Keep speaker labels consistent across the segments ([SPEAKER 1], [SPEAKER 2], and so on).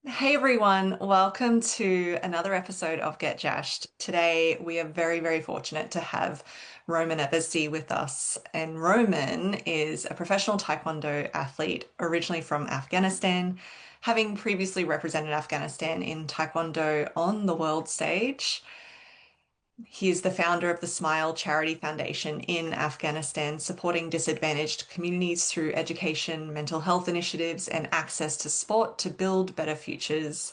[SPEAKER 1] Hey everyone, welcome to another episode of Get Jashed. Today we are very, very fortunate to have Roman Abasy with us. And Roman is a professional Taekwondo athlete originally from Afghanistan, having previously represented Afghanistan in Taekwondo on the world stage. He is the founder of the Smile Charity Foundation in Afghanistan, supporting disadvantaged communities through education, mental health initiatives, and access to sport to build better futures.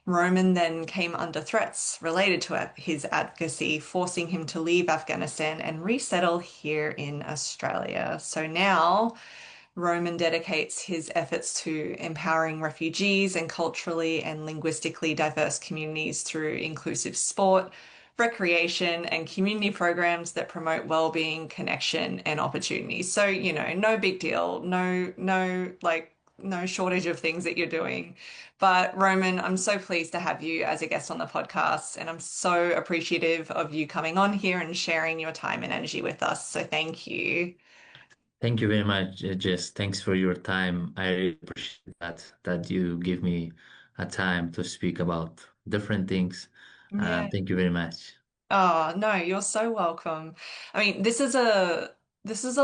[SPEAKER 1] Roman then came under threats related to his advocacy, forcing him to leave Afghanistan and resettle here in Australia. So now Roman dedicates his efforts to empowering refugees and culturally and linguistically diverse communities through inclusive sport, recreation, and community programs that promote well-being, connection, and opportunity. So, no big deal. No shortage of things that you're doing. But Roman, I'm so pleased to have you as a guest on the podcast, and I'm so appreciative of you coming on here and sharing your time and energy with us. So thank you.
[SPEAKER 2] Thank you very much, Jess. Thanks for your time. I really appreciate that you give me a time to speak about different things.
[SPEAKER 1] Yeah.
[SPEAKER 2] Thank you very much.
[SPEAKER 1] Oh, no, you're so welcome. I mean, this is a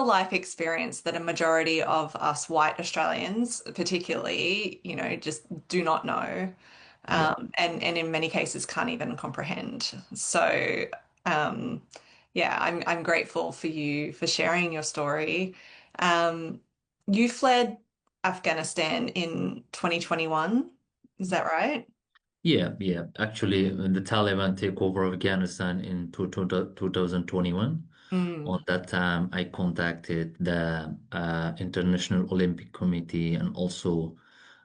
[SPEAKER 1] life experience that a majority of us white Australians, particularly, just do not know.
[SPEAKER 2] Yeah.
[SPEAKER 1] And in many cases can't even comprehend. So, um, yeah, I'm grateful for you for sharing your story. Um, you fled Afghanistan in 2021, is that right?
[SPEAKER 2] Yeah. Actually, the Taliban take over Afghanistan in 2021.
[SPEAKER 1] Mm,
[SPEAKER 2] On that time, I contacted the International Olympic Committee and also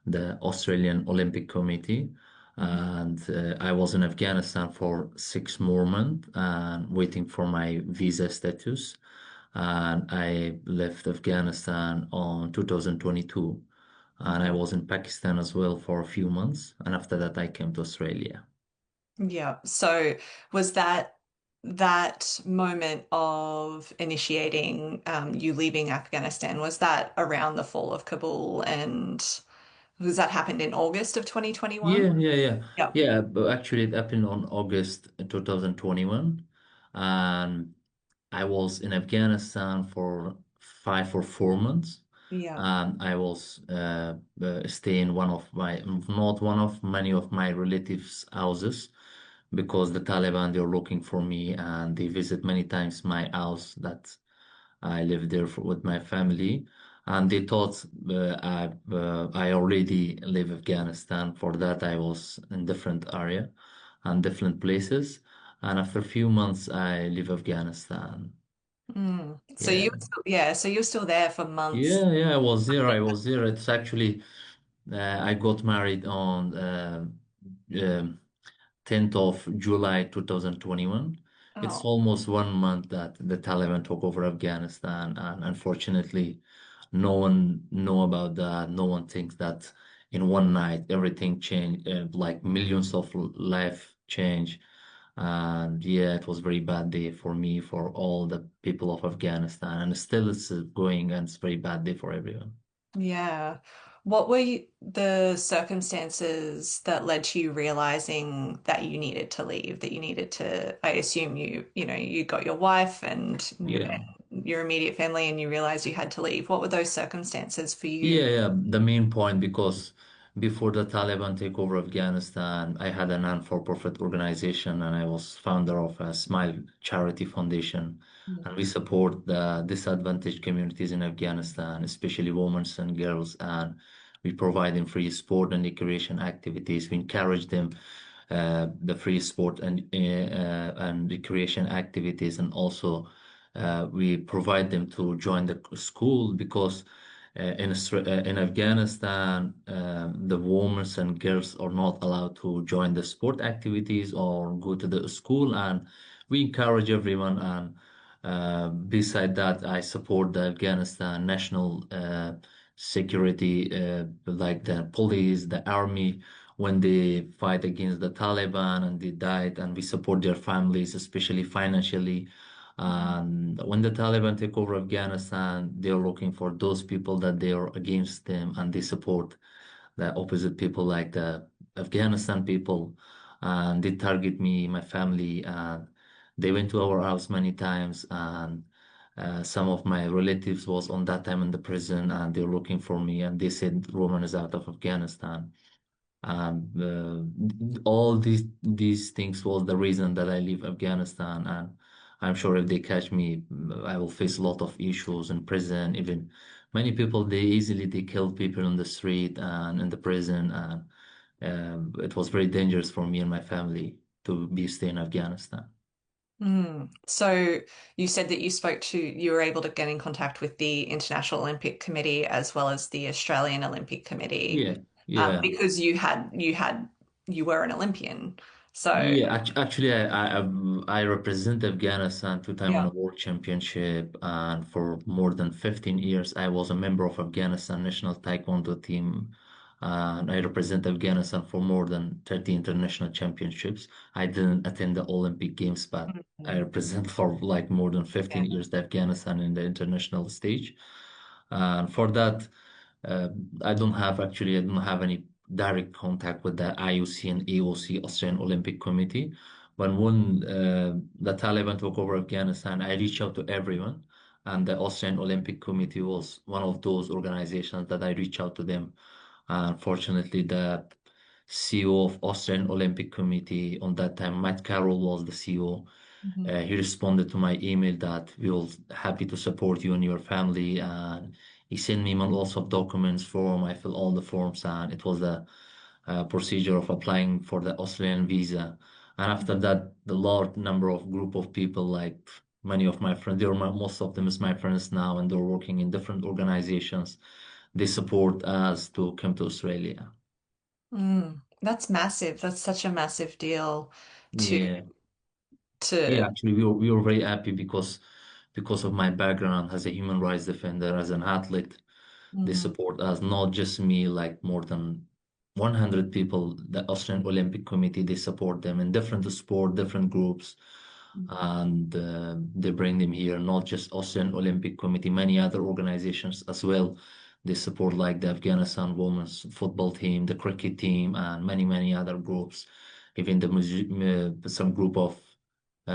[SPEAKER 2] the Australian Olympic Committee. And I was in Afghanistan for 6 more months and waiting for my visa status. And I left Afghanistan on 2022. And I was in Pakistan as well for a few months. And after that, I came to Australia.
[SPEAKER 1] yeah. So was that moment of initiating you leaving Afghanistan, was that around the fall of Kabul and was that happened in August of 2021?
[SPEAKER 2] Yeah.
[SPEAKER 1] Yep.
[SPEAKER 2] Yeah, but actually it happened on August 2021. And I was in Afghanistan for 5 or 4 months.
[SPEAKER 1] Yeah.
[SPEAKER 2] And I was staying not one of many of my relatives' houses because the Taliban, they're looking for me and they visit many times my house that I lived there with my family, and they thought I already live Afghanistan. For that, I was in different area and different places. And after a few months, I leave Afghanistan.
[SPEAKER 1] Mm. So
[SPEAKER 2] Yeah,
[SPEAKER 1] you're still there for months.
[SPEAKER 2] yeah. I was there. I was there. It's actually I got married on um 10th of July 2021. It's
[SPEAKER 1] Oh,
[SPEAKER 2] almost 1 month that the Taliban took over Afghanistan, and unfortunately, no one know about that. No one thinks that in one night everything changed, like millions of life change. And yeah, it was very bad day for me, for all the people of Afghanistan, and still it's going, and it's very bad day for everyone.
[SPEAKER 1] yeah. What were the circumstances that led to you realizing that you needed to leave, that you needed to, I assume you got your wife and
[SPEAKER 2] Yeah.
[SPEAKER 1] your immediate family and you realized you had to leave. What were those circumstances for you?
[SPEAKER 2] Yeah, the main point because before the Taliban take over Afghanistan, I had a non-for-profit organization and I was founder of a Smile Charity Foundation. And we support the disadvantaged communities in Afghanistan, especially women and girls, and we provide them free sport and recreation activities. We encourage them the free sport and recreation activities, and also we provide them to join the school because in Afghanistan, the women and girls are not allowed to join the sport activities or go to the school, and we encourage everyone. And beside that, I support the Afghanistan national security, like the police, the army, when they fight against the Taliban and they died, and we support their families, especially financially. And when the Taliban take over Afghanistan, they're looking for those people that they are against them and they support the opposite people, like the Afghanistan people, and they target me, my family, and they went to our house many times, and some of my relatives was on that time in the prison, and they're looking for me, and they said Roman is out of Afghanistan. All these things was the reason that I leave Afghanistan, and I'm sure if they catch me, I will face a lot of issues in prison. Even many people, they kill people in the street and in the prison, and it was very dangerous for me and my family to be stay in Afghanistan.
[SPEAKER 1] So you said that you were able to get in contact with the International Olympic Committee as well as the Australian Olympic Committee,
[SPEAKER 2] Yeah, yeah.
[SPEAKER 1] because you were an Olympian. So
[SPEAKER 2] Yeah, actually, I represent Afghanistan two time on
[SPEAKER 1] yeah.
[SPEAKER 2] a world championship, and for more than 15 years, I was a member of Afghanistan national taekwondo team, and I represent Afghanistan for more than 30 international championships. I didn't attend the Olympic Games, but I
[SPEAKER 1] Mhm.
[SPEAKER 2] represent for like more than
[SPEAKER 1] Yeah.
[SPEAKER 2] 15 years the Afghanistan in the international stage. And for that, uh, I don't have any direct contact with the IOC and AOC, Australian Olympic Committee. But when the Taliban took over Afghanistan, I reached out to everyone, and the Australian Olympic Committee was one of those organizations that I reached out to them. Unfortunately, the CEO of Australian Olympic Committee on that time, Matt Carroll was the CEO.
[SPEAKER 1] Mhm.
[SPEAKER 2] He responded to my email that we will happy to support you and your family, and he sent me lots of documents form. I filled all the forms, and it was the procedure of applying for the Australian visa. And after that, the large number of group of people, like many of my friends, most of them is my friends now, and they're working in different organizations. They support us to come to Australia.
[SPEAKER 1] That's massive. That's such a massive deal to
[SPEAKER 2] Yeah. Yeah,
[SPEAKER 1] to
[SPEAKER 2] actually, we were very happy because of my background as a human rights defender, as an athlete. They
[SPEAKER 1] Mm,
[SPEAKER 2] support us, not just me, like more than 100 people. The Australian Olympic Committee, they support them in different sport, different groups, and they bring them here. Not just Australian Olympic Committee, many other organizations as well. They support like the Afghanistan women's football team, the cricket team, and many other groups. Even some group of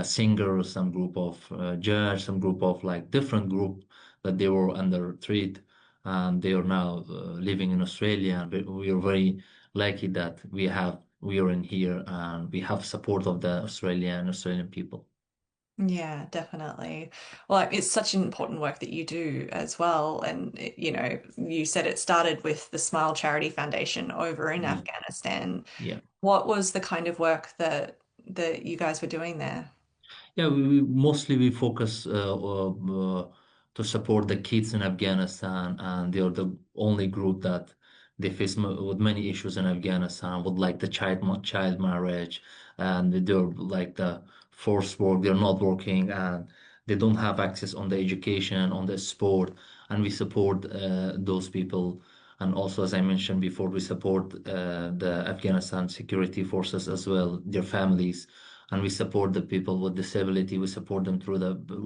[SPEAKER 2] singers, some group of judge, some group of like different group that they were under threat, and they are now living in Australia. And we are very lucky that we are in here, and we have support of the Australian people.
[SPEAKER 1] yeah, definitely. Well, it's such an important work that you do as well. And, you said it started with the Smile Charity Foundation over in
[SPEAKER 2] Yeah,
[SPEAKER 1] Afghanistan.
[SPEAKER 2] yeah.
[SPEAKER 1] What was the kind of work that you guys were doing there?
[SPEAKER 2] Yeah, mostly we focus to support the kids in Afghanistan, and they are the only group that they face with many issues in Afghanistan, with like the child marriage, and they're like the forced work. They're not working, and they don't have access on the education, on the sport, and we support those people. And also, as I mentioned before, we support the Afghanistan security forces as well, their families, and we support the people with disability. We support them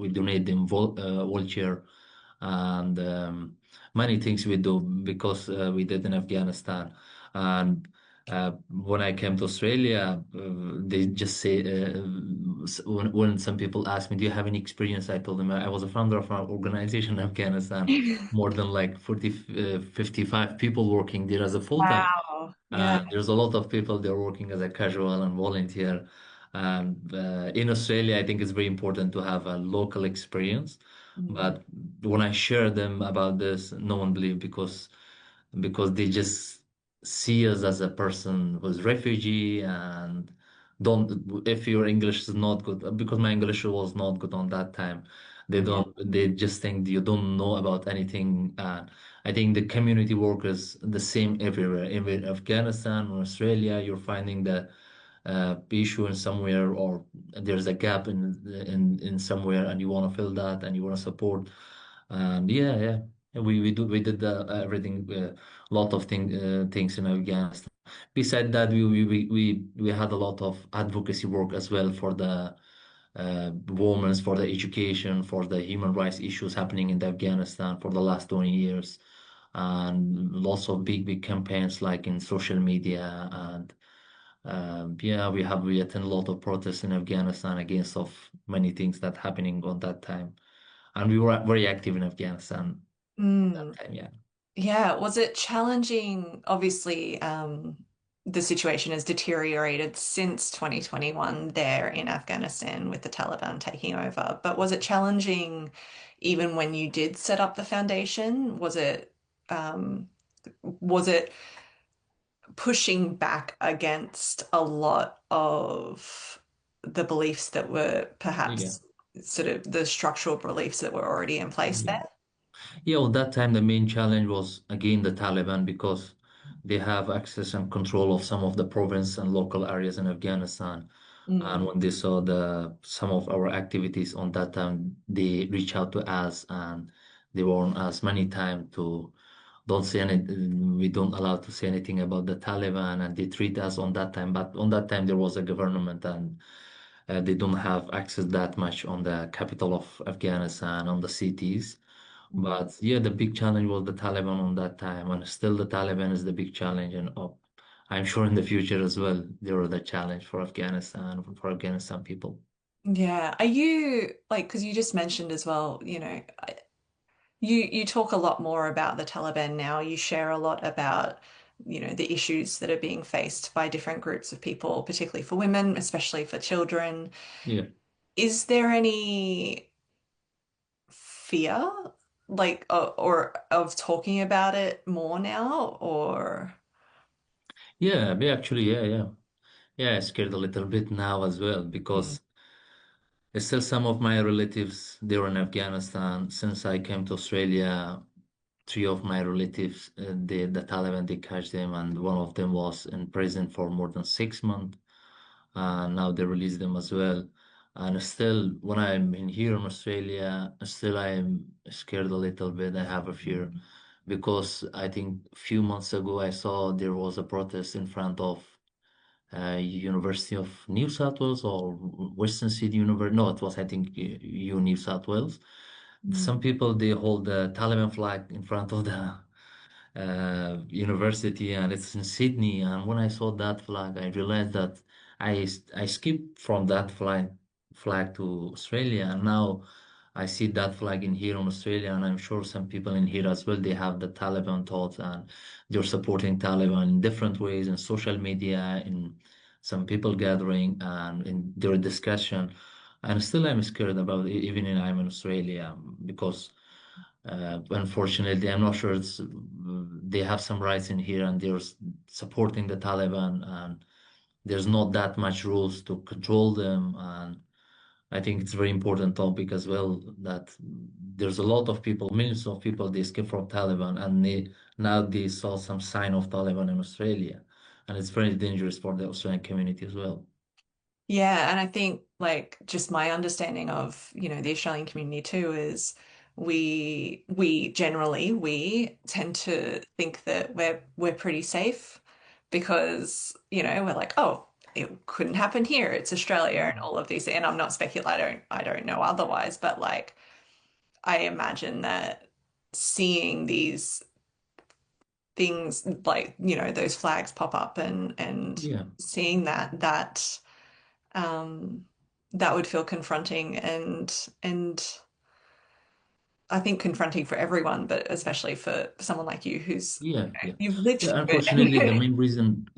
[SPEAKER 2] we donate them wheelchair, and many things we do because we did in Afghanistan. And when I came to Australia, they just say, when some people ask me, do you have any experience? I told them I was a founder of an organization in Afghanistan, more than like 55 people working there as a full-time.
[SPEAKER 1] Wow. Yeah.
[SPEAKER 2] There's a lot of people they're working as a casual and volunteer. In Australia, I think it's very important to have a local experience.
[SPEAKER 1] Mm,
[SPEAKER 2] But when I share them about this, no one believes because they just see us as a person who's refugee and don't if your English is not good because my English was not good on that time.
[SPEAKER 1] yeah.
[SPEAKER 2] They just think you don't know about anything. I think the community work is the same everywhere. In Afghanistan or Australia, you're finding the issue in somewhere, or there's a gap in somewhere, and you want to fill that, and you want to support. And yeah, we did everything, a lot of things in Afghanistan. Besides that, we had a lot of advocacy work as well for the women's, for the education, for the human rights issues happening in Afghanistan for the last 20 years. and lots of big campaigns like in social media. And yeah, we attend a lot of protests in Afghanistan against of many things that happening on that time, and we were very active in Afghanistan that
[SPEAKER 1] Mm.
[SPEAKER 2] time. Yeah,
[SPEAKER 1] Yeah, was it challenging? Obviously, the situation has deteriorated since 2021 there in Afghanistan with the Taliban taking over. But was it challenging even when you did set up the foundation? Was it pushing back against a lot of the beliefs that were
[SPEAKER 2] yeah,
[SPEAKER 1] perhaps sort of the structural beliefs that were already in place
[SPEAKER 2] yeah.
[SPEAKER 1] there?
[SPEAKER 2] Yeah, well, that time the main challenge was again the Taliban because they have access and control of some of the province and local areas in Afghanistan. And
[SPEAKER 1] Mm,
[SPEAKER 2] when they saw the some of our activities on that time, they reached out to us and they warned us many times to don't say any, we don't allow to say anything about the Taliban, and they treat us on that time. But on that time there was a government and they don't have access that much on the capital of Afghanistan, on the cities.
[SPEAKER 1] mm.
[SPEAKER 2] But yeah, the big challenge was the Taliban on that time, and still the Taliban is the big challenge, and I'm sure in the future as well, they are the challenge for Afghanistan, for Afghanistan people.
[SPEAKER 1] Yeah. Are you like, because you just mentioned as well, you talk a lot more about the Taliban now. You share a lot about, the issues that are being faced by different groups of people, particularly for women, especially for children.
[SPEAKER 2] Yeah,
[SPEAKER 1] Is there any fear, like, or of talking about it more now, or?
[SPEAKER 2] yeah, scared a little bit now as well
[SPEAKER 1] Mm,
[SPEAKER 2] because still some of my relatives they were in Afghanistan. Since I came to Australia, three of my relatives, the Taliban, they catch them, and one of them was in prison for more than 6 months. Now they release them as well. And still, when I'm in here in Australia, still I'm scared a little bit. I have a fear because I think a few months ago I saw there was a protest in front of University of New South Wales or Western Sydney University. No, it was I think U New South Wales. Some
[SPEAKER 1] mm,
[SPEAKER 2] people they hold the Taliban flag in front of the university, and it's in Sydney. And when I saw that flag, I realized that I skipped from that flag to Australia, and now I see that flag in here in Australia, and I'm sure some people in here as well. They have the Taliban thoughts, and they're supporting Taliban in different ways in social media, in some people gathering, and in their discussion. And still, I'm scared about it, even in I'm in Australia because. Unfortunately, I'm not sure they have some rights in here and they're supporting the Taliban and there's not that much rules to control them. And I think it's a very important topic as well that there's a lot of people, millions of people, they escape from Taliban and now they saw some sign of Taliban in Australia. And it's very dangerous for the Australian community as well.
[SPEAKER 1] Yeah, and I think like just my understanding of, the Australian community too is we tend to think that we're pretty safe because, we're like, oh, it couldn't happen here. It's Australia and all of these. And I'm not speculating, I don't know otherwise, but like I imagine that seeing these things like, those flags pop up and
[SPEAKER 2] Yeah,
[SPEAKER 1] seeing um, that would feel confronting and I think confronting for everyone, but especially for someone like you who's
[SPEAKER 2] yeah.
[SPEAKER 1] you've lived
[SPEAKER 2] Yeah,
[SPEAKER 1] through
[SPEAKER 2] unfortunately, the
[SPEAKER 1] it.
[SPEAKER 2] main reason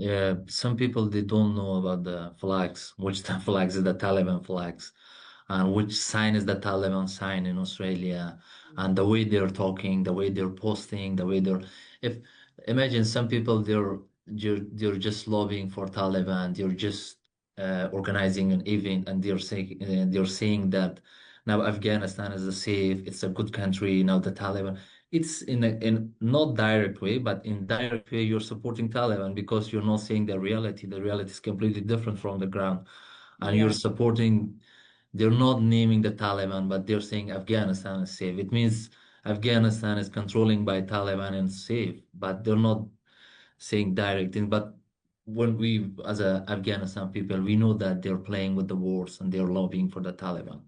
[SPEAKER 2] some people they don't know about the flags, which the flags is the Taliban flags, and which sign is the Taliban sign in Australia, and the way they're talking, the way they're posting, the way they're. If imagine some people they're just lobbying for Taliban, they're just organizing an event, and they're saying that now Afghanistan is a safe, it's a good country. Now the Taliban. It's in not direct way, but in direct way, you're supporting Taliban because you're not saying the reality. The reality is completely different from the ground. And you're
[SPEAKER 1] Yeah.
[SPEAKER 2] supporting, they're not naming the Taliban, but they're saying Afghanistan is safe. It means Afghanistan is controlling by Taliban and safe, but they're not saying direct thing. But when we, as a Afghanistan people, we know that they're playing with the wars and they're lobbying for the Taliban.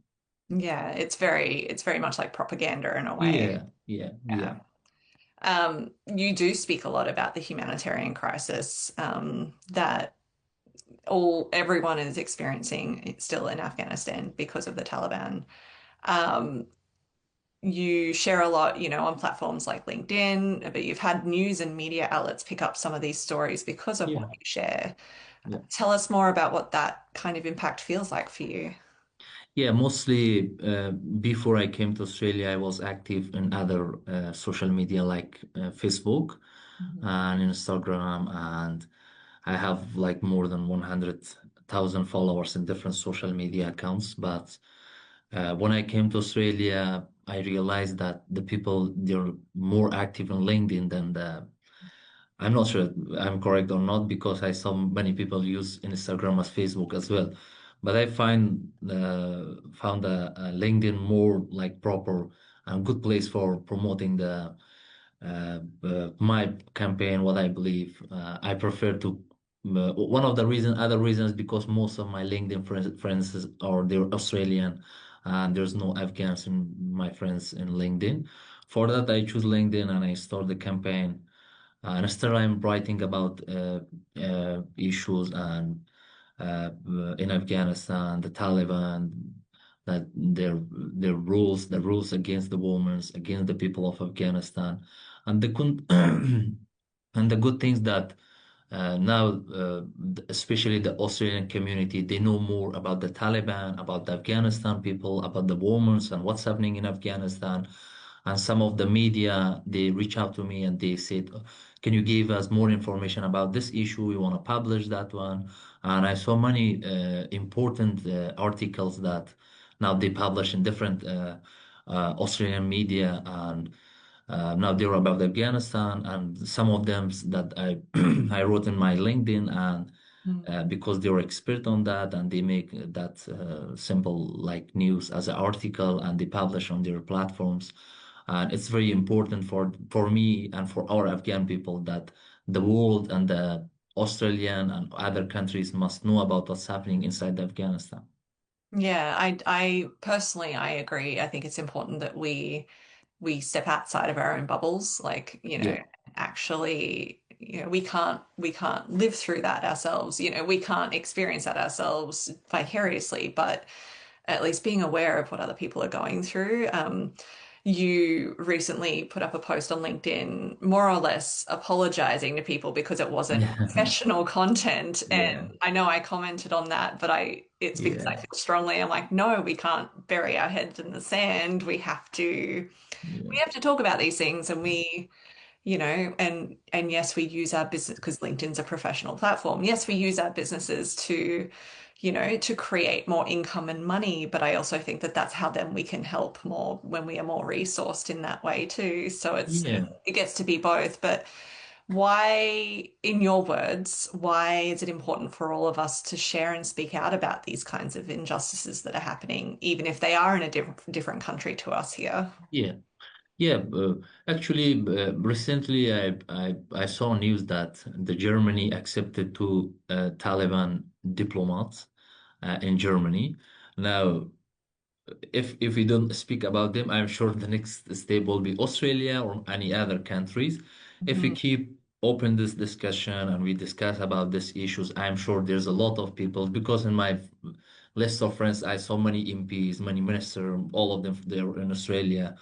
[SPEAKER 1] Yeah, it's very much like propaganda in a way.
[SPEAKER 2] Yeah, yeah,
[SPEAKER 1] Yeah.
[SPEAKER 2] yeah.
[SPEAKER 1] You do speak a lot about the humanitarian crisis that everyone is experiencing still in Afghanistan because of the Taliban. Um, you share a lot, on platforms like LinkedIn, but you've had news and media outlets pick up some of these stories because of
[SPEAKER 2] Yeah.
[SPEAKER 1] what you share.
[SPEAKER 2] Yeah.
[SPEAKER 1] Tell us more about what that kind of impact feels like for you.
[SPEAKER 2] Yeah, mostly before I came to Australia, I was active in other social media like Facebook
[SPEAKER 1] Mhm.
[SPEAKER 2] and Instagram, and I have like more than 100,000 followers in different social media accounts. But when I came to Australia, I realized that the people they're more active on LinkedIn than the I'm not sure I'm correct or not because I saw many people use Instagram as Facebook as well. But I found LinkedIn more like proper and good place for promoting the my campaign, what I believe. I prefer to one of the other reasons because most of my LinkedIn friends are they're Australian, and there's no Afghans in my friends in LinkedIn. For that, I choose LinkedIn and I start the campaign. And still, I'm writing about issues and in Afghanistan, the Taliban, that their rules, the rules against the women, against the people of Afghanistan, and the and the good things that now, especially the Australian community, they know more about the Taliban, about the Afghanistan people, about the women and what's happening in Afghanistan. And some of the media, they reach out to me and they said, can you give us more information about this issue? We want to publish that one. And I saw many important articles that now they publish in different Australian media, and now they're about Afghanistan, and some of them that I I wrote in my LinkedIn, and
[SPEAKER 1] Mm.
[SPEAKER 2] because they're expert on that, and they make that simple like news as an article, and they publish on their platforms. And it's very important for me and for our Afghan people that the world and the Australian and other countries must know about what's happening inside Afghanistan.
[SPEAKER 1] Yeah, I personally I agree. I think it's important that we step outside of our own bubbles, like,
[SPEAKER 2] Yeah,
[SPEAKER 1] actually, we can't live through that ourselves. We can't experience that ourselves vicariously, but at least being aware of what other people are going through. You recently put up a post on LinkedIn, more or less apologizing to people because it wasn't
[SPEAKER 2] yeah,
[SPEAKER 1] professional content. And
[SPEAKER 2] yeah,
[SPEAKER 1] I know I commented on that, but it's because I
[SPEAKER 2] yeah,
[SPEAKER 1] feel strongly. I'm like, no, we can't bury our heads in the sand. We
[SPEAKER 2] yeah,
[SPEAKER 1] have to talk about these things, and and yes, we use our business because LinkedIn's a professional platform. Yes, we use our businesses to create more income and money, but I also think that that's how then we can help more when we are more resourced in that way too. So
[SPEAKER 2] yeah.
[SPEAKER 1] it gets to be both. But why, in your words, why is it important for all of us to share and speak out about these kinds of injustices that are happening, even if they are in a different country to us here?
[SPEAKER 2] Yeah. Yeah, actually, recently I saw news that the Germany accepted two Taliban diplomats in Germany. Now, if we don't speak about them, I'm sure the next step will be Australia or any other countries. If we
[SPEAKER 1] Mhm.
[SPEAKER 2] keep open this discussion and we discuss about these issues, I'm sure there's a lot of people because in my list of friends, I saw many MPs, many ministers, all of them they're in Australia.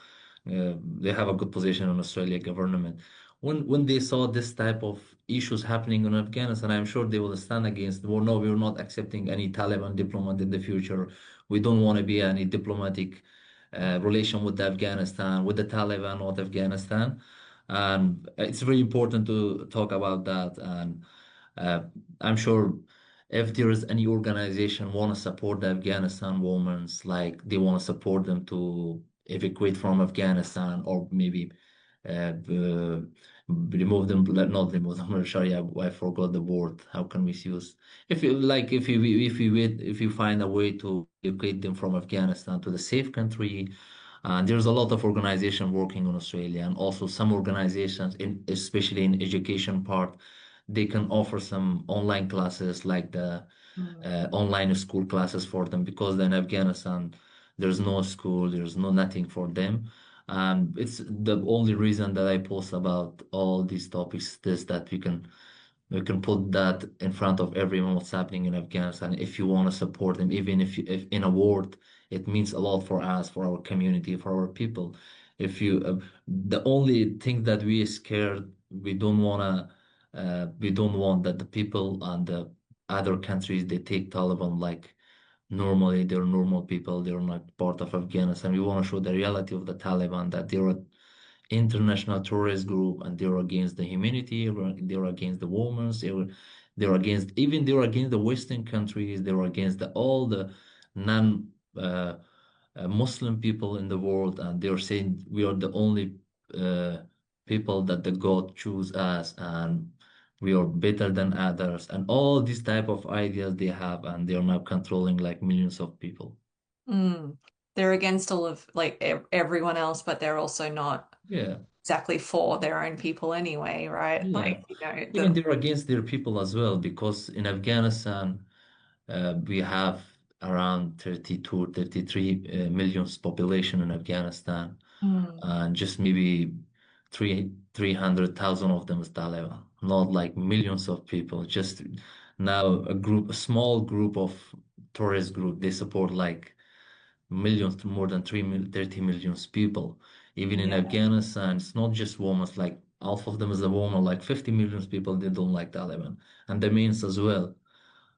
[SPEAKER 2] They have a good position in Australia government. When they saw this type of issues happening in Afghanistan, I'm sure they will stand against. Well, no, we're not accepting any Taliban diplomat in the future. We don't want to be any diplomatic relation with Afghanistan, with the Taliban or Afghanistan. And it's very important to talk about that. And uh, I'm sure if there is any organization want to support the Afghanistan women, like they want to support them to evacuate from Afghanistan or maybe remove them, not remove them. Sorry, I forgot the word. How can we use? If you like, if you find a way to evacuate them from Afghanistan to the safe country, there's a lot of organization working on Australia, and also some organizations, especially in education part, they can offer some online classes like the
[SPEAKER 1] Mm.
[SPEAKER 2] online school classes for them because in Afghanistan there's no school, there's no nothing for them. It's the only reason that I post about all these topics is that we can put that in front of everyone what's happening in Afghanistan. If you want to support them, even if in a word, it means a lot for us, for our community, for our people. If you The only thing that we are scared, we don't want that the people and the other countries they take Taliban like normally they're normal people, they're not part of Afghanistan. We want to show the reality of the Taliban that they're an international terrorist group and they're against the humanity, they're against the women, they're against the Western countries, they're against all the non Muslim people in the world, and they're saying we are the only uh, people that the God choose us, and we are better than others, and all these type of ideas they have, and they are now controlling like millions of people.
[SPEAKER 1] Mm. They're against all of like everyone else, but they're also not
[SPEAKER 2] Yeah,
[SPEAKER 1] exactly for their own people anyway, right?
[SPEAKER 2] yeah.
[SPEAKER 1] Like, you know,
[SPEAKER 2] Even they're against their people as well, because in Afghanistan, we have around 32, 33 millions population in Afghanistan,
[SPEAKER 1] Mm.
[SPEAKER 2] and just maybe 300,000 of them is Taliban, not like millions of people. Just now, a small group of tourist group, they support like millions, to more than 30 millions people. Even in
[SPEAKER 1] Yeah.
[SPEAKER 2] Afghanistan, it's not just women, it's like half of them is a woman, like 50 million people, they don't like Taliban, and the means as well.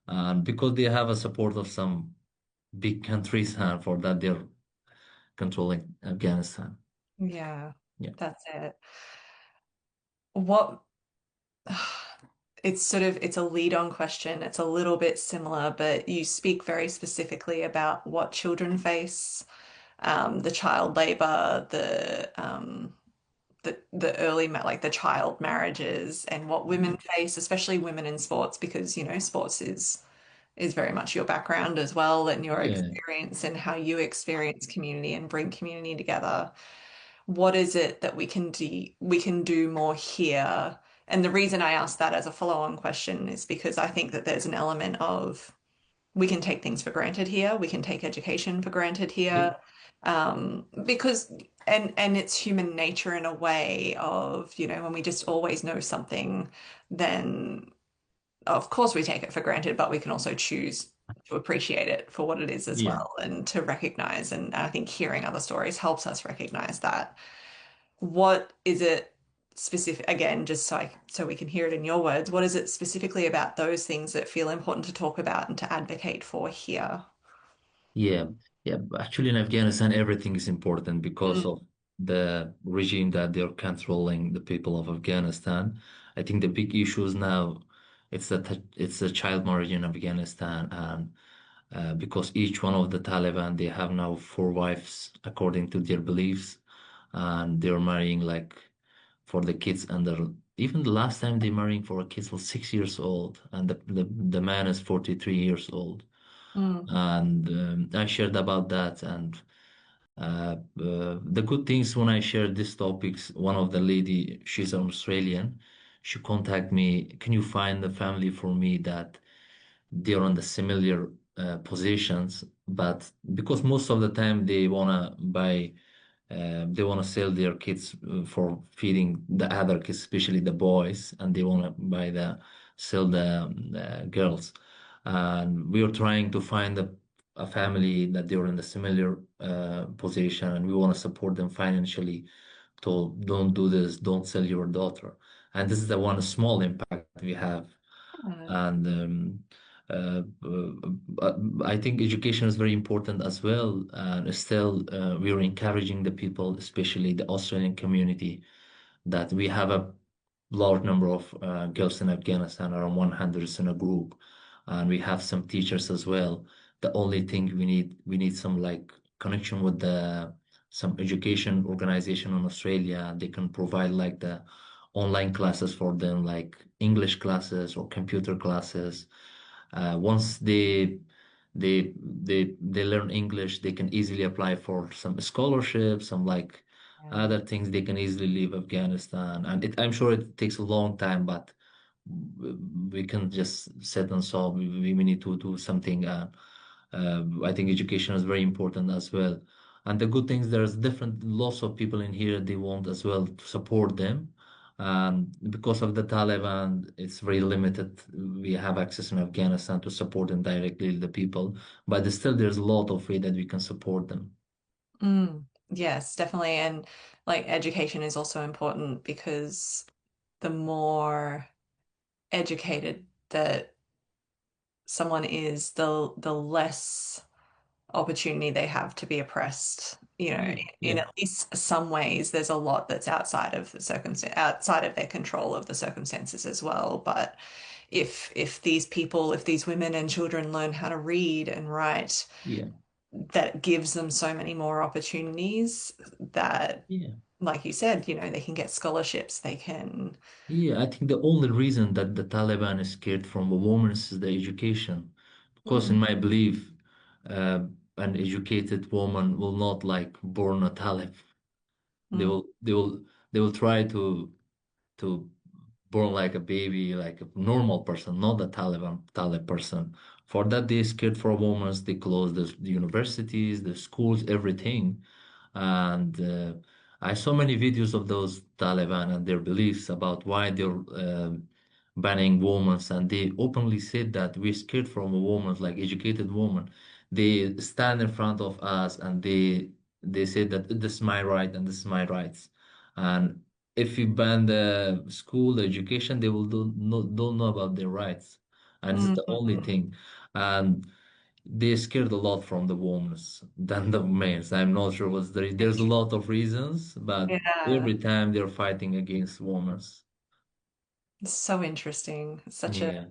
[SPEAKER 2] And because they have a support of some big countries, and for that they're controlling Afghanistan.
[SPEAKER 1] Yeah.
[SPEAKER 2] Yeah.
[SPEAKER 1] That's it. What it's sort of it's a lead-on question. It's a little bit similar, but you speak very specifically about what children face, the child labor, the early like the child marriages, and what women face, especially women in sports, because you know sports is very much your background as well, and your
[SPEAKER 2] Yeah.
[SPEAKER 1] experience and how you experience community and bring community together. What is it that we can do more here? And the reason I ask that as a follow-on question is because I think that there's an element of we can take things for granted here. We can take education for granted
[SPEAKER 2] Yeah.
[SPEAKER 1] here. Because and it's human nature in a way of, you know, when we just always know something, then of course we take it for granted, but we can also choose to appreciate it for what it is as
[SPEAKER 2] Yeah.
[SPEAKER 1] well and to recognize. And I think hearing other stories helps us recognize that. What is it specific, again, just so we can hear it in your words, what is it specifically about those things that feel important to talk about and to advocate for here?
[SPEAKER 2] Yeah, yeah. Actually, in Afghanistan, everything is important because
[SPEAKER 1] Mm,
[SPEAKER 2] of the regime that they're controlling the people of Afghanistan. I think the big issues now it's the child marriage in Afghanistan, and because each one of the Taliban they have now four wives according to their beliefs, and they're marrying like for the kids under even the last time they marrying for a kid was 6 years old, and the man is 43 years old.
[SPEAKER 1] mm,
[SPEAKER 2] And I shared about that, and the good things when I shared these topics, one of the lady, she's an Australian, she contacted me, can you find a family for me that they're on the similar positions, but because most of the time they want to sell their kids for feeding the other kids, especially the boys, and they want to sell the girls. And we are trying to find a family that they're in the similar position, and we want to support them financially to don't do this, don't sell your daughter. And this is the one small impact we have.
[SPEAKER 1] yeah,
[SPEAKER 2] And I think education is very important as well. And still, we are encouraging the people, especially the Australian community, that we have a large number of girls in Afghanistan, around 100 in a group, and we have some teachers as well. The only thing we need some like connection with the some education organization in Australia. They can provide like the online classes for them, like English classes or computer classes. Once they learn English, they can easily apply for some scholarships, some like
[SPEAKER 1] yeah.
[SPEAKER 2] other things. They can easily leave Afghanistan, and I'm sure it takes a long time, but we can just sit and solve. We need to do something. I think education is very important as well. And the good things, there's different lots of people in here they want as well to support them. Because of the Taliban, it's very limited. We have access in Afghanistan to support them directly, the people, but still there's a lot of way that we can support them.
[SPEAKER 1] Yes, definitely. And like education is also important because the more educated that someone is, the less opportunity they have to be oppressed. You know,
[SPEAKER 2] Yeah,
[SPEAKER 1] in
[SPEAKER 2] yeah,
[SPEAKER 1] at least some ways, there's a lot that's outside of the outside of their control of the circumstances as well. But if these people, if these women and children learn how to read and write,
[SPEAKER 2] yeah,
[SPEAKER 1] that gives them so many more opportunities that,
[SPEAKER 2] yeah.
[SPEAKER 1] like you said, they can get scholarships, they can.
[SPEAKER 2] Yeah, I think the only reason that the Taliban is scared from the women is the education. Because
[SPEAKER 1] Mm,
[SPEAKER 2] in my belief, uh, an educated woman will not like born a Talib. They
[SPEAKER 1] mm,
[SPEAKER 2] will, they will, they will try to born like a baby, like a normal person, not a Talib person. For that, they scared for women. They close the universities, the schools, everything. And I saw many videos of those Taliban and their beliefs about why they're banning women, and they openly said that we're scared from a woman, like educated woman. They stand in front of us and they say that this is my right and this is my rights. And if you ban the school education, they will don't know about their rights, and it's
[SPEAKER 1] mm,
[SPEAKER 2] the only
[SPEAKER 1] mm.
[SPEAKER 2] thing. And they scared a lot from the women than the men. I'm not sure what's there's a lot of reasons, but
[SPEAKER 1] Yeah,
[SPEAKER 2] every time they're fighting against women.
[SPEAKER 1] it's so interesting. It's such a
[SPEAKER 2] Yeah,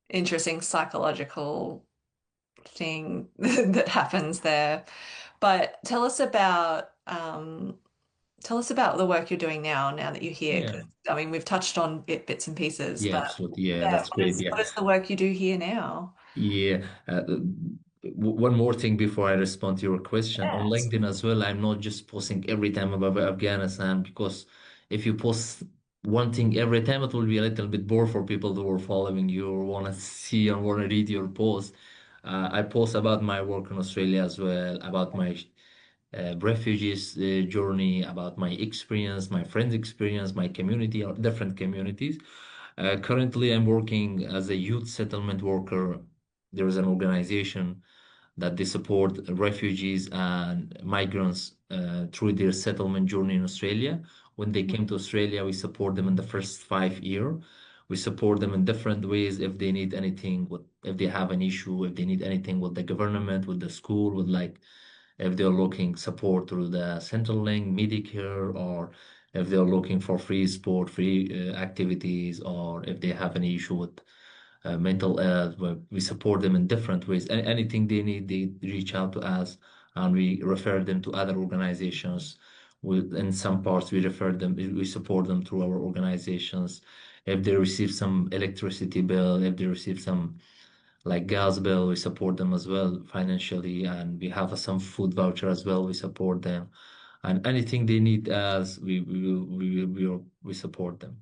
[SPEAKER 1] interesting psychological thing that happens there. But tell us about the work you're doing now that you're here.
[SPEAKER 2] yeah,
[SPEAKER 1] 'Cause, I mean, we've touched on bits and pieces,
[SPEAKER 2] yeah,
[SPEAKER 1] but
[SPEAKER 2] absolutely. Yeah,
[SPEAKER 1] yeah,
[SPEAKER 2] that's great. Yeah.
[SPEAKER 1] what is the work you do here now?
[SPEAKER 2] Yeah. One more thing before I respond to your question. On
[SPEAKER 1] Yes.
[SPEAKER 2] LinkedIn as well, I'm not just posting every time about Afghanistan, because if you post one thing every time, it will be a little bit bored for people who are following you or want to see and want to read your post. I post about my work in Australia as well, about my refugees journey, about my experience, my friends' experience, my community, or different communities. Currently, I'm working as a youth settlement worker. There is an organization that they support refugees and migrants through their settlement journey in Australia. When they came to Australia, we support them in the first 5 years. We support them in different ways if they need anything, if they have an issue, if they need anything with the government, with the school, with like if they're looking support through the Centrelink, Medicare, or if they're looking for free sport, free activities, or if they have any issue with mental health, we support them in different ways. Anything they need, they reach out to us, and we refer them to other organizations. In some parts, we refer them, we support them through our organizations. If they receive some electricity bill, if they receive some like gas bill, we support them as well financially, and we have some food voucher as well. We support them, and anything they need as we support them.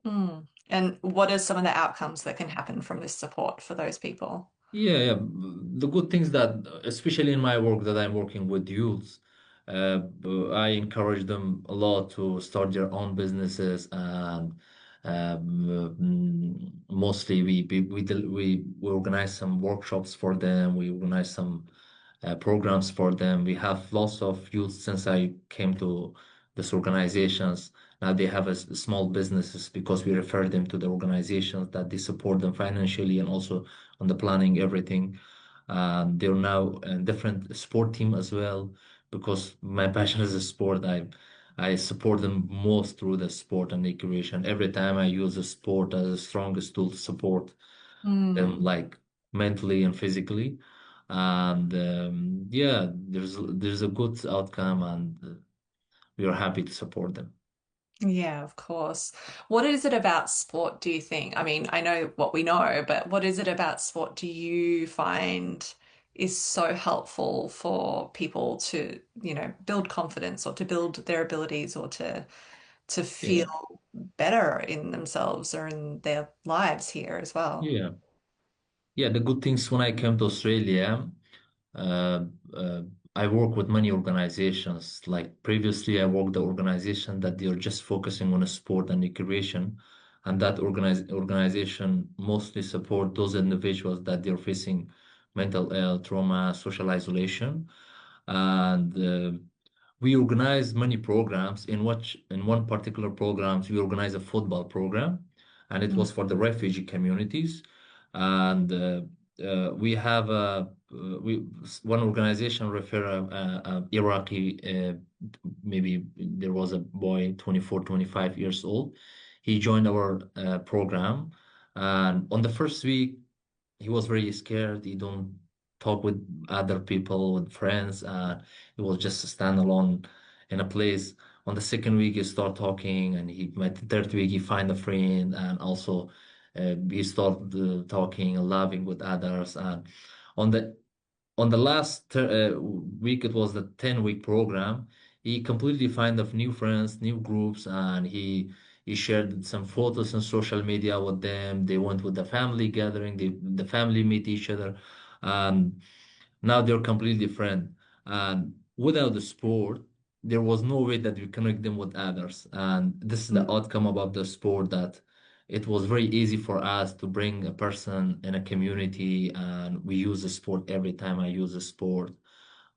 [SPEAKER 1] Mm. And what are some of the outcomes that can happen from this support for those people?
[SPEAKER 2] Yeah, yeah. The good things that, especially in my work that I'm working with youths, I encourage them a lot to start their own businesses, and mostly we organize some workshops for them. We organize some programs for them. We have lots of youth since I came to these organizations. Now they have small businesses because we refer them to the organizations that they support them financially and also on the planning, everything. They're now in different sport team as well because my passion is a sport. I support them most through the sport and recreation. Every time I use the sport as the strongest tool to support them,
[SPEAKER 1] Mm.
[SPEAKER 2] like mentally and physically. And yeah, there's a good outcome, and we are happy to support them.
[SPEAKER 1] Yeah, of course. What is it about sport, do you think? I mean, I know what we know, but what is it about sport do you find is so helpful for people to, build confidence or to build their abilities or to
[SPEAKER 2] Yeah,
[SPEAKER 1] feel better in themselves or in their lives here as well?
[SPEAKER 2] yeah, yeah. The good things when I came to Australia. Uh, uh, I work with many organizations. Like previously, I worked the organization that they're just focusing on a sport and recreation, and that organization mostly support those individuals that they're facing mental health, trauma, social isolation, and we organize many programs. In one particular programs, we organize a football program, and it
[SPEAKER 1] Mm,
[SPEAKER 2] was for the refugee communities, and we have a we one organization refer a Iraqi maybe there was a boy 24 25 years old. He joined our program, and on the first week he was very scared. He don't talk with other people, with friends. He was just stand alone in a place. On the second week, he start talking, and he met the third week he find a friend, and also he start talking and laughing with others. And on the last week, it was the 10-week program. He completely find of new friends, new groups, and he shared some photos on social media with them. They went with the family gathering. The family meet each other. Um, Now they're completely different. And without the sport, there was no way that we connect them with others. And this is the
[SPEAKER 1] mm,
[SPEAKER 2] outcome about the sport, that it was very easy for us to bring a person in a community, and we use the sport every time I use the sport.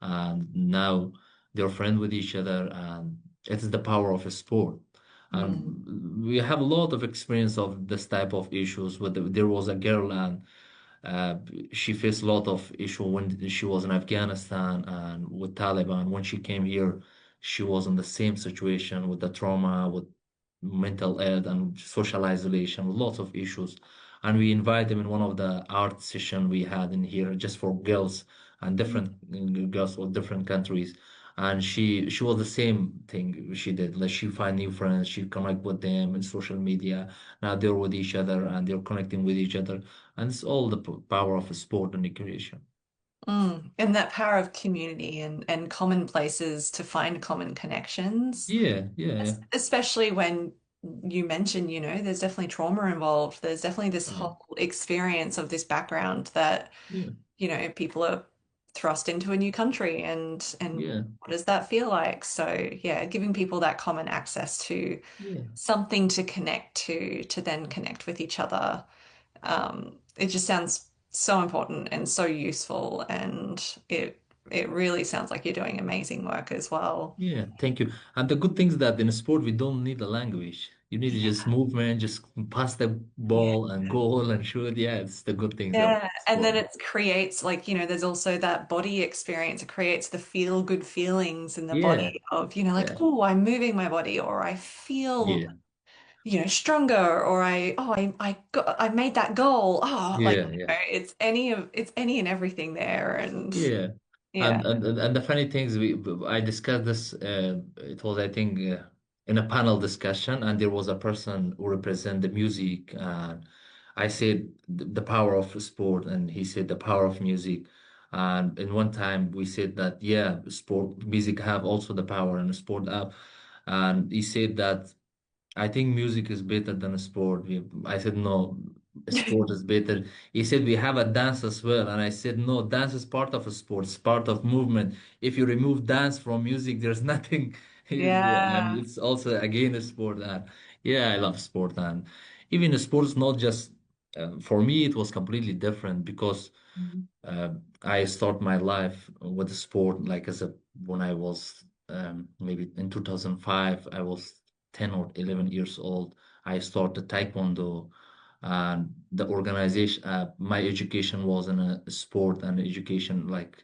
[SPEAKER 2] And now they're friends with each other, and it's the power of a sport.
[SPEAKER 1] mm,
[SPEAKER 2] And we have a lot of experience of this type of issues. There was a girl, and uh, she faced a lot of issue when she was in Afghanistan and with Taliban. When she came here, she was in the same situation with the trauma, with mental health and social isolation, lots of issues. And we invited them in one of the art session we had in here just for girls and
[SPEAKER 1] mm,
[SPEAKER 2] different girls of different countries. And she was the same thing she did. Like she find new friends, she connect with them in social media. Now they're with each other and they're connecting with each other. And it's all the power of a sport and recreation.
[SPEAKER 1] mm. And that power of community and common places to find common connections,
[SPEAKER 2] Yeah, yeah,
[SPEAKER 1] especially when you mention, there's definitely trauma involved. There's definitely this
[SPEAKER 2] yeah,
[SPEAKER 1] whole experience of this background that,
[SPEAKER 2] yeah,
[SPEAKER 1] people are thrust into a new country and
[SPEAKER 2] yeah,
[SPEAKER 1] what does that feel like? So yeah, giving people that common access to
[SPEAKER 2] yeah,
[SPEAKER 1] something to connect to then connect with each other. It just sounds so important and so useful, and it really sounds like you're doing amazing work as well.
[SPEAKER 2] yeah. Thank you. And the good thing is that in sport we don't need a language. You need to just movement, just pass the
[SPEAKER 1] Yeah.
[SPEAKER 2] ball and goal and shoot. Yeah, it's the good things of
[SPEAKER 1] Yeah, and then
[SPEAKER 2] sport.
[SPEAKER 1] it creates like, there's also that body experience. It creates the feel good feelings in the
[SPEAKER 2] Yeah,
[SPEAKER 1] body of, like,
[SPEAKER 2] yeah,
[SPEAKER 1] oh, I'm moving my body, or I feel,
[SPEAKER 2] yeah,
[SPEAKER 1] stronger, or I made that goal. Oh, like,
[SPEAKER 2] yeah, yeah.
[SPEAKER 1] it's any and everything there. And
[SPEAKER 2] Yeah,
[SPEAKER 1] yeah.
[SPEAKER 2] and the funny things I discussed this. It was I think in a panel discussion, and there was a person who represent the music, and I said the power of sport, and he said the power of music. And in one time we said that yeah, sport music have also the power and sport have, and he said that I think music is better than a sport. I said no, sport is better. He said we have a dance as well, and I said no, dance is part of a sport, it's part of movement. If you remove dance from music, there's nothing. And
[SPEAKER 1] Yeah.
[SPEAKER 2] it's also again a sport. And yeah, I love sport, and even the sports not just for me. It was completely different because
[SPEAKER 1] Mhm.
[SPEAKER 2] uh, I start my life with the sport like when I was maybe in 2005. I was 10 or 11 years old. I started Taekwondo, and the organization, my education was in a sport and education, like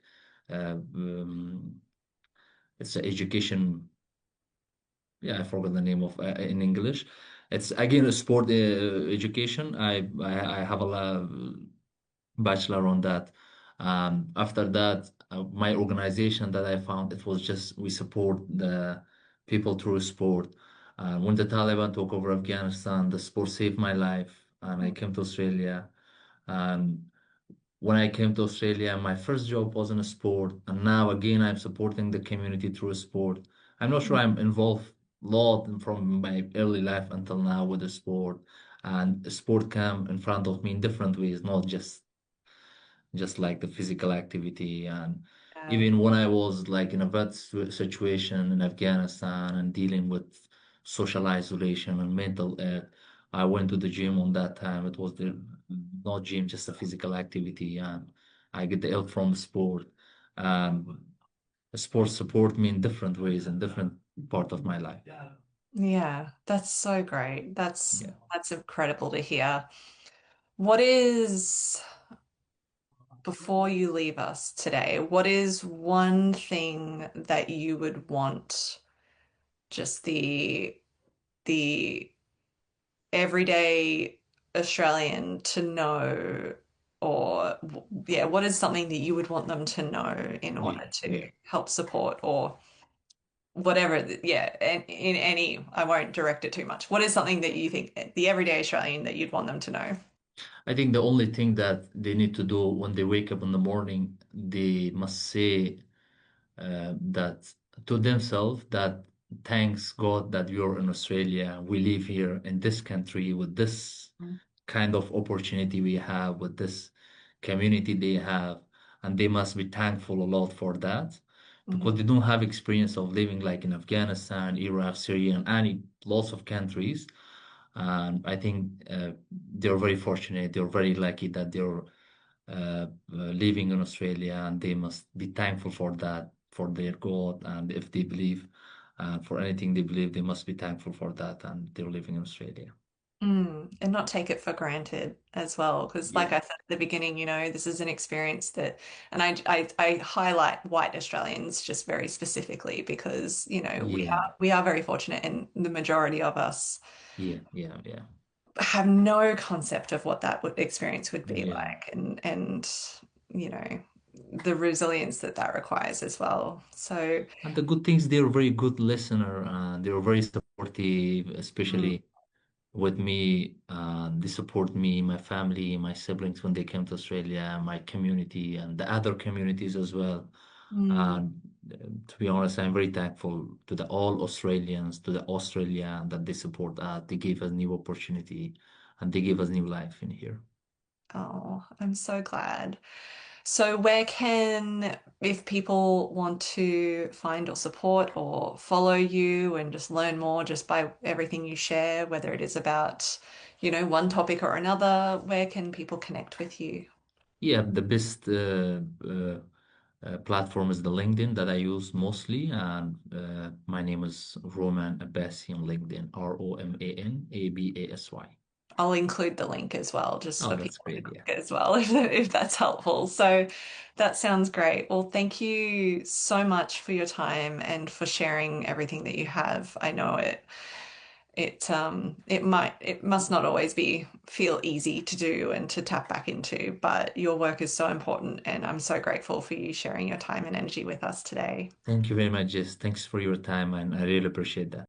[SPEAKER 2] it's an education. Yeah, I forgot the name of in English. It's again a sport education. I have a bachelor on that. After that, my organization that I found, it was just we support the people through sport. When the Taliban took over Afghanistan, the sport saved my life, and I came to Australia. And when I came to Australia, my first job was in a sport, and now again I'm supporting the community through sport. I'm not sure I'm involved a lot from my early life until now with the sport, and sport came in front of me in different ways, not just like the physical activity. And
[SPEAKER 1] Yeah.
[SPEAKER 2] Even when I was like in a bad situation in Afghanistan and dealing with social isolation and mental health, I went to the gym on that time. It was the not gym, just a physical activity, and I get the help from sport. Um, Sports support me in different ways in different part of my life.
[SPEAKER 1] Yeah, that's so great.
[SPEAKER 2] Yeah.
[SPEAKER 1] That's incredible to hear. What is, before you leave us today, what is one thing that you would want just the everyday Australian to know, or yeah, what is something that you would want them to know in
[SPEAKER 2] Yeah,
[SPEAKER 1] order to
[SPEAKER 2] yeah.
[SPEAKER 1] help support or whatever, yeah, in any, I won't direct it too much. What is something that you think the everyday Australian that you'd want them to know?
[SPEAKER 2] I think the only thing that they need to do when they wake up in the morning, they must say that to themselves that thanks God that you're in Australia. We live here in this country with this kind of opportunity we have, with this community they have, and they must be thankful a lot for that
[SPEAKER 1] Mhm.
[SPEAKER 2] because they don't have experience of living like in Afghanistan, Iraq, Syria, and any lots of countries. And I think they're very fortunate. They're very lucky that they're living in Australia, and they must be thankful for that, for their God. And if they believe, for anything they believe, they must be thankful for that, and they're living in Australia.
[SPEAKER 1] And not take it for granted as well, because like
[SPEAKER 2] Yeah,
[SPEAKER 1] I said at the beginning, this is an experience that, and I highlight white Australians just very specifically because,
[SPEAKER 2] yeah,
[SPEAKER 1] we are very fortunate, and the majority of us
[SPEAKER 2] yeah, yeah, yeah,
[SPEAKER 1] have no concept of what experience would be
[SPEAKER 2] yeah.
[SPEAKER 1] like, and you know the resilience that that requires as well. So,
[SPEAKER 2] And the good things, they're very good listener, and they're very supportive,
[SPEAKER 1] mm,
[SPEAKER 2] especially with me. They support me, my family, my siblings when they came to Australia, my community, and the other communities as well.
[SPEAKER 1] mm,
[SPEAKER 2] And to be honest, I'm very thankful to the all Australians, to the Australia that they support us. They gave us new opportunity, and they gave us new life in here.
[SPEAKER 1] oh, I'm so glad. So, if people want to find or support or follow you and just learn more just by everything you share, whether it is about, one topic or another, where can people connect with you?
[SPEAKER 2] Yeah, the best platform is the LinkedIn that I use mostly, and my name is Roman Abasy on LinkedIn, RomanAbasy.
[SPEAKER 1] I'll include the link as well, just
[SPEAKER 2] Oh,
[SPEAKER 1] for
[SPEAKER 2] that's
[SPEAKER 1] people to
[SPEAKER 2] great.
[SPEAKER 1] click
[SPEAKER 2] Yeah.
[SPEAKER 1] as well, if that's helpful. So that sounds great. Well, thank you so much for your time and for sharing everything that you have. I know it must not always feel easy to do and to tap back into, but your work is so important, and I'm so grateful for you sharing your time and energy with us today.
[SPEAKER 2] Thank you very much, Jess. Thanks for your time, and I really appreciate that.